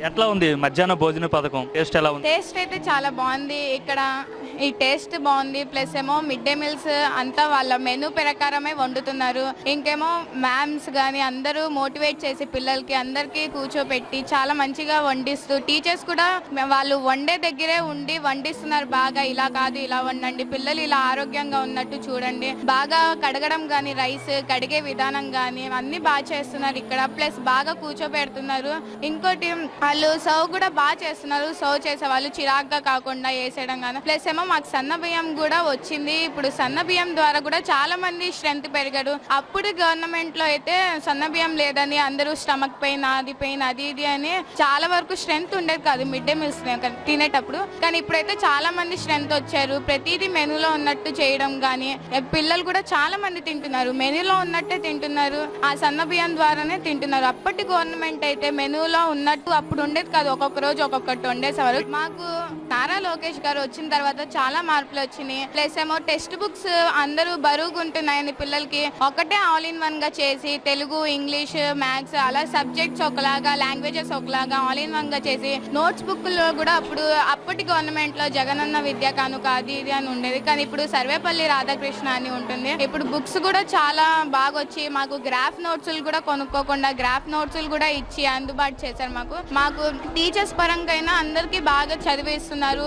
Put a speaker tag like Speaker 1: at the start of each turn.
Speaker 1: ఎట్లా ఉంది మధ్యాహ్న భోజన పథకం? టేస్ట్ ఎలా ఉంది?
Speaker 2: టేస్ట్ అయితే చాలా బాగుంది. ఇక్కడ ఈ టేస్ట్ బాగుంది. ప్లస్ ఏమో మిడ్ డే మీల్స్ అంతా వాళ్ళ మెనూ ప్రకారమే వండుతున్నారు. ఇంకేమో మ్యామ్స్ కానీ అందరూ మోటివేట్ చేసి పిల్లలకి అందరికీ కూర్చోపెట్టి చాలా మంచిగా వండిస్తూ, టీచర్స్ కూడా వాళ్ళు వండే దగ్గరే ఉండి వండిస్తున్నారు. బాగా ఇలా కాదు ఇలా వండండి, పిల్లలు ఇలా ఆరోగ్యంగా ఉన్నట్టు చూడండి, బాగా కడగడం కానీ రైస్ కడిగే విధానం కానీ అన్ని బాగా చేస్తున్నారు ఇక్కడ. ప్లస్ బాగా కూర్చోబెడుతున్నారు. ఇంకోటి వాళ్ళు సర్వ్ కూడా బాగా చేస్తున్నారు. సర్వ్ చేసే వాళ్ళు చిరాగ్గా కాకుండా వేసేయడం కానీ. ప్లస్ ఏమో మాకు సన్న బియ్యం కూడా వచ్చింది. ఇప్పుడు సన్న బియ్యం ద్వారా కూడా చాలా మంది స్ట్రెంత్ పెరిగారు. అప్పుడు గవర్నమెంట్ లో అయితే సన్న బియ్యం లేదని అందరూ స్టమక్ పెయిన్ అది ఇది అని చాలా వరకు స్ట్రెంత్ ఉండేది కాదు మిడ్ డే మీల్స్ తినేటప్పుడు. కానీ ఇప్పుడైతే చాలా మంది స్ట్రెంత్ వచ్చారు. ప్రతిదీ మెనూలో ఉన్నట్టు చేయడం కానీ, పిల్లలు కూడా చాలా మంది తింటున్నారు. మెనూలో ఉన్నట్టే తింటున్నారు. ఆ సన్న బియ్యం ద్వారానే తింటున్నారు. అప్పటి గవర్నమెంట్ అయితే మెనూలో ఉన్నట్టు అప్పుడు ఉండేది కాదు. ఒక్కొక్క రోజు ఒక్కొక్కటి వండేసేవారు. మాకు నారా లోకేష్ గారు వచ్చిన తర్వాత చాలా మార్పులు వచ్చినాయి. ప్లస్ ఏమో టెక్స్ట్ బుక్స్ అందరూ బరువుగా ఉంటున్నాయని పిల్లలకి ఒకటే ఆల్ ఇన్ వన్ గా చేసి తెలుగు, ఇంగ్లీష్, మ్యాథ్స్ అలా సబ్జెక్ట్స్ ఒకలాగా, లాంగ్వేజెస్ ఒకలాగా ఆల్ ఇన్ వన్ గా చేసి నోట్స్ బుక్ లో కూడా అప్పటి గవర్నమెంట్ లో జగనన్న విద్యా కానుక అది ఇది అని ఉండేది. కానీ ఇప్పుడు సర్వేపల్లి రాధాకృష్ణ అని ఉంటుంది. ఇప్పుడు బుక్స్ కూడా చాలా బాగా వచ్చి మాకు గ్రాఫ్ నోట్స్ కూడా కొనుక్కోకుండా గ్రాఫ్ నోట్స్ కూడా ఇచ్చి అందుబాటు చేశారు. మాకు టీచర్స్ పరంగా అందరికీ బాగా చదివిస్తున్నారు.